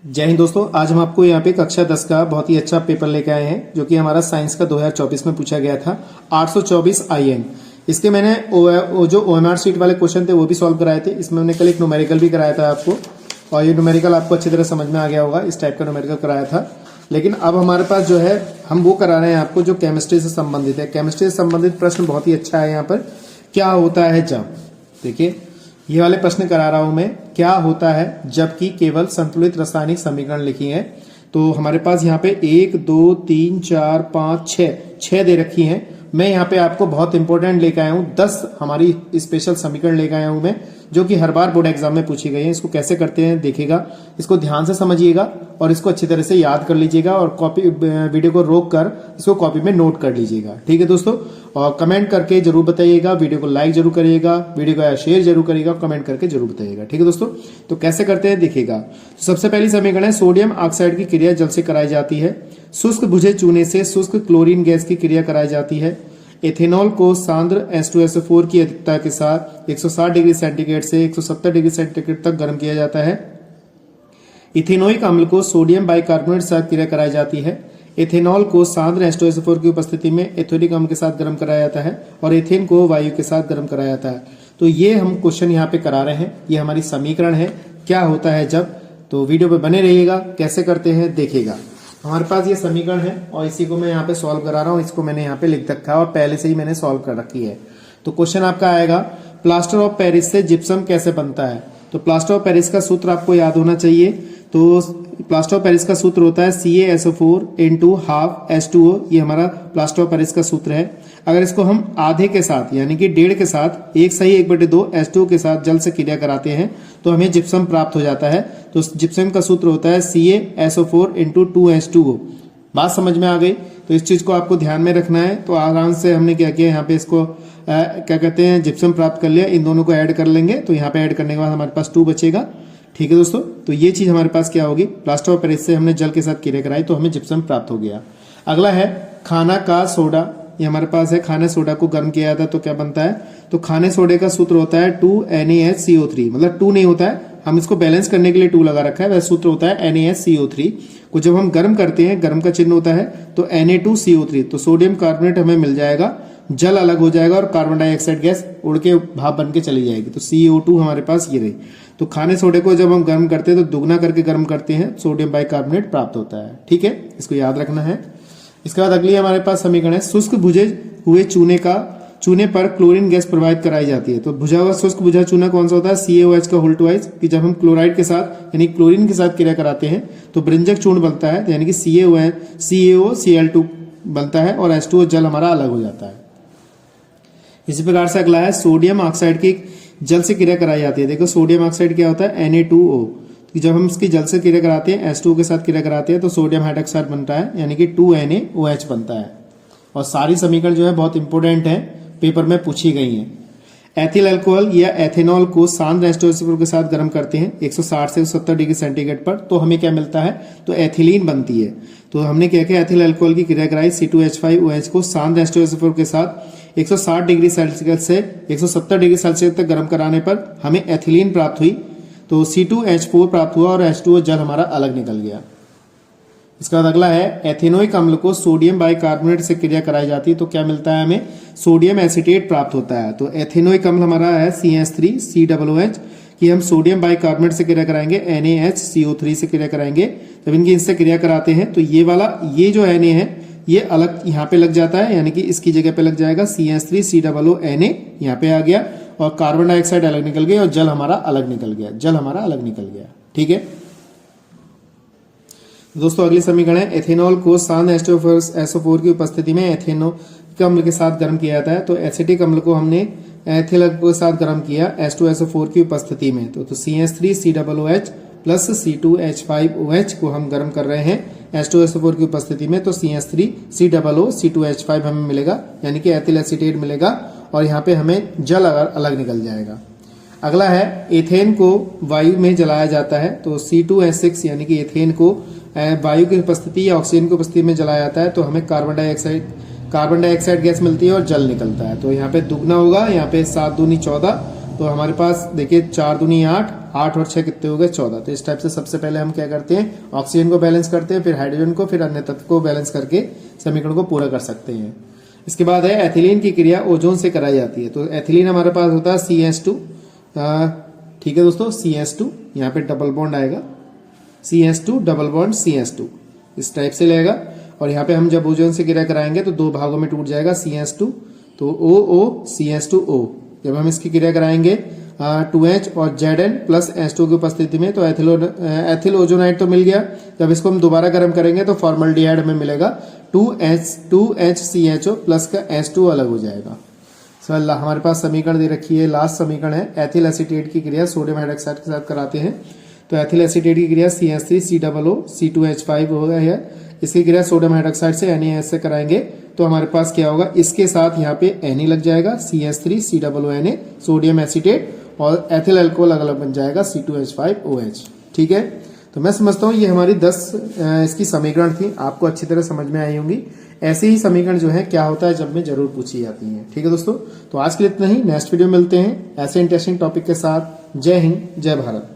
जय हिंद दोस्तों, आज हम आपको यहाँ पे कक्षा 10 का बहुत ही अच्छा पेपर लेके आए हैं जो कि हमारा साइंस का 2024 में पूछा गया था 824 IN। इसके मैंने जो OMR शीट वाले क्वेश्चन थे वो भी सॉल्व कराए थे। इसमें मैंने कल एक न्यूमेरिकल भी कराया था आपको, और ये न्यूमेरिकल आपको अच्छी तरह समझ में आ गया होगा। इस टाइप का न्यूमेरिकल कराया था। लेकिन अब हमारे पास जो है हम वो करा रहे हैं आपको जो केमिस्ट्री से संबंधित है। केमिस्ट्री से संबंधित प्रश्न बहुत ही अच्छा है। यहाँ पर क्या होता है जब, देखिए ये वाले प्रश्न करा रहा हूं मैं, क्या होता है जबकि केवल संतुलित रासायनिक समीकरण लिखी है। तो हमारे पास यहाँ पे 1 2 3 4 5 6 दे रखी हैं। मैं यहाँ पे आपको बहुत इंपॉर्टेंट लेकर आया हूँ, 10 हमारी स्पेशल समीकरण लेकर आया हूँ मैं, जो कि हर बार बोर्ड एग्जाम में पूछी गई है। इसको कैसे करते हैं देखिएगा, इसको ध्यान से समझिएगा और इसको अच्छी तरह से याद कर लीजिएगा, और कॉपी वीडियो को रोक कर इसको कॉपी में नोट कर लीजिएगा। ठीक है दोस्तों, और कमेंट करके जरूर बताइएगा, वीडियो को लाइक जरूर करिएगा, वीडियो को शेयर जरूर करिएगा, कमेंट करके जरूर बताइएगा। ठीक है दोस्तों, तो कैसे करते हैं देखिएगा। तो सबसे पहली समीकरण है, सोडियम ऑक्साइड की क्रिया जल से कराई जाती है, शुष्क भुजे चूने से शुष्क क्लोरीन गैस की क्रिया कराई जाती है, एथेनॉल को सांद्र H2SO4 की अधिकता के साथ 160 डिग्री सेंटीग्रेड से 170 डिग्री सेंटीग्रेड तक गर्म किया जाता है, इथेनोइक अम्ल को सोडियम बाइकार्बोनेट के साथ क्रिया कराई जाती है, एथेनॉल को सांद्र H2SO4 की उपस्थिति में एथेनोइक अम्ल के साथ गर्म कराया जाता है, और एथेन को वायु के साथ गर्म कराया जाता है। तो ये हम क्वेश्चन यहाँ पे करा रहे हैं। ये हमारी समीकरण है, क्या होता है जब। तो वीडियो पे बने रहिएगा, कैसे करते हैं देखिएगा। हमारे पास ये समीकरण है और इसी को मैं यहाँ पे सॉल्व करा रहा हूँ। इसको मैंने यहाँ पे लिख रखा है और पहले से ही मैंने सॉल्व कर रखी है। तो क्वेश्चन आपका आएगा, प्लास्टर ऑफ पेरिस से जिप्सम कैसे बनता है। तो प्लास्टर ऑफ पेरिस का सूत्र आपको याद होना चाहिए। तो प्लास्टर ऑफ पेरिस का सूत्र होता है CaSO4 × ½ H2O। ये हमारा प्लास्टर ऑफ पेरिस का सूत्र है। अगर इसको हम आधे के साथ यानी कि 1.5 के साथ 1/2 H2O के साथ जल से क्रिया कराते हैं तो हमें जिप्सम प्राप्त हो जाता है। तो जिप्सम का सूत्र होता है CaSO4 × 2H2O। बात समझ में आ गई। तो इस चीज को आपको ध्यान में रखना है। तो आराम से हमने क्या किया, यहाँ पे इसको क्या कहते हैं, जिप्सम प्राप्त कर लिया। इन दोनों को ऐड कर लेंगे तो यहाँ पे ऐड करने के बाद हमारे पास 2 बचेगा। ठीक है दोस्तों, तो ये चीज हमारे पास क्या होगी, प्लास्टर ऑफ पेरिस से हमने जल के साथ क्रिया कराई तो हमें जिप्सम प्राप्त हो गया। अगला है खाना का सोडा। ये हमारे पास है, खाने सोडा को गर्म किया जाता है तो क्या बनता है। तो खाने सोडे का सूत्र होता है 2NaHCO3। मतलब 2 नहीं होता है, हम इसको बैलेंस करने के लिए 2 लगा रखा है। वह सूत्र होता है NaHCO3 को जब हम गर्म करते हैं, गर्म का चिन्ह होता है तो Na2CO3। तो सोडियम कार्बोनेट हमें मिल जाएगा, जल अलग हो जाएगा और कार्बन डाइऑक्साइड गैस उड़ के भाप बन के चली जाएगी। तो CO2 हमारे पास ये रही। तो खाने सोडे को जब हम गर्म करते हैं तो दुगना करके गर्म करते हैं, सोडियम बाइकार्बोनेट प्राप्त होता है। ठीक है, इसको याद रखना है। इसके बाद अगली हमारे पास समीकरण है, शुष्क भुजे हुए चूने पर क्लोरीन गैस प्रवाहित कराई जाती है। तो भुजा हुआ शुष्क भुजा चूना कौन सा होता है, CaOH का होल ट्वाइस। कि जब हम क्लोराइड के साथ यानी क्लोरीन के साथ क्रिया कराते हैं तो ब्रंजक चूर्ण बनता है, यानी कि CaOCl2 बनता है और H2O जल हमारा अलग हो जाता है। इसी प्रकार से अगला है, सोडियम ऑक्साइड की जल से क्रिया कराई जाती है। देखो सोडियम ऑक्साइड क्या होता है, Na2O। जब हम इसकी जल से क्रिया कराते हैं, H2O के साथ क्रिया कराते हैं तो सोडियम हाइड्रोक्साइड बनता है, यानी कि 2NaOH बनता है। और सारी समीकरण जो है बहुत इंपॉर्टेंट है, पेपर में पूछी गई है। एथिल अल्कोहल या एथेनॉल को सांद्र H2SO4 के साथ गर्म करते हैं 160 से 170 डिग्री सेंटीग्रेड पर, तो हमें क्या मिलता है, तो एथिलीन बनती है। तो हमने क्या किया, एथिल अल्कोहल की क्रिया कराई, C2H5OH को सांद्र H2SO4 के साथ 160 डिग्री सेल्सियस से 170 डिग्री सेल्सियस तक गर्म कराने पर हमें एथिलीन प्राप्त हुई। तो C2H4 प्राप्त हुआ और H2O जल हमारा अलग निकल गया। इसके बाद अगला है, एथेनोइक अम्ल को सोडियम बाइकार्बोनेट से क्रिया कराई जाती है तो क्या मिलता है, हमें सोडियम एसीटेट प्राप्त होता है। तो एथेनोइक अम्ल हमारा है CH3COOH कि हम सोडियम बाइकार्बोनेट से क्रिया कराएंगे, NaHCO3 से क्रिया कराएंगे। जब इनकी इससे क्रिया कराते हैं तो ये वाला, ये जो Na है ये अलग यहाँ पे लग जाता है, यानी कि इसकी जगह पे लग जाएगा CH3COONA, यहाँ पे आ गया और कार्बन डाइऑक्साइड अलग निकल गया और जल हमारा अलग निकल गया, जल हमारा अलग निकल गया। ठीक है दोस्तों, अगली समीकरण है, एथेनॉल को सांद्र H2SO4 की उपस्थिति में एथेनोइक अम्ल के साथ गर्म किया जाता है। तो एसिटिक अम्ल को हमने एथिल अम्ल के साथ गर्म किया H2SO4 की उपस्थिति में। तो CH3COOH प्लस C2H5OH को हम गर्म कर रहे हैं H2SO4 की उपस्थिति में। तो CH3COO C2H5 हमें मिलेगा, यानी कि एथिल एसीटेट मिलेगा और यहाँ पे हमें जल अलग निकल जाएगा। अगला है, एथेन को वायु में जलाया जाता है। तो C2H6 यानी कि एथेन को वायु की उपस्थिति या ऑक्सीजन की उपस्थिति में जलाया जाता है तो हमें कार्बन डाइऑक्साइड गैस मिलती है और जल निकलता है। तो यहाँ पे दुगना होगा, यहाँ पे 7 दूनी 14, तो हमारे पास देखिए 4 दूनी 8 8 और 6 कितने हो गए 14। तो इस टाइप से सबसे पहले हम क्या करते हैं, ऑक्सीजन को बैलेंस करते हैं, फिर हाइड्रोजन को, फिर अन्य तत्व को बैलेंस करके समीकरण को पूरा कर सकते हैं। इसके बाद है एथिलीन की क्रिया ओजोन से कराई जाती है। तो एथिलीन हमारे पास होता है CH2, ठीक है दोस्तों, CH2, यहाँ पे डबल बॉन्ड आएगा, CH2 डबल बॉन्ड CH2 इस टाइप से लेगा। और यहाँ पे हम जब ओजोन से क्रिया कराएंगे तो 2 भागों में टूट जाएगा CH2, तो OO CH2O। जब हम इसकी क्रिया कराएंगे 2H और Zn प्लस H2 की उपस्थिति में, तो एथिल ओजोनाइड तो मिल गया। जब इसको हम दोबारा गर्म करेंगे तो फॉर्मल्डिहाइड में मिलेगा 2HCHO प्लस का H2 अलग हो जाएगा। सवाल हमारे पास समीकरण दे रखी है, लास्ट समीकरण है एथिल एसीटेट की क्रिया सोडियम हाइड्रोक्साइड के साथ कराते हैं। तो एथिल एसीटेट की क्रिया CH3COO C2H5 हो गया है। इसकी क्रिया सोडियम हाइड्रोक्साइड से NaS से कराएंगे तो हमारे पास क्या होगा, इसके साथ यहाँ पे Na लग जाएगा, CH3COO सोडियम एसीटेट, और एथिल अल्कोहल अलग बन जाएगा C2H5OH। ठीक है, तो मैं समझता हूँ ये हमारी 10 इसकी समीकरण थी, आपको अच्छी तरह समझ में आई होंगी। ऐसे ही समीकरण जो है क्या होता है जब में जरूर पूछी जाती है। ठीक है दोस्तों, तो आज के लिए इतना ही, नेक्स्ट वीडियो मिलते हैं ऐसे इंटरेस्टिंग टॉपिक के साथ। जय हिंद, जय भारत।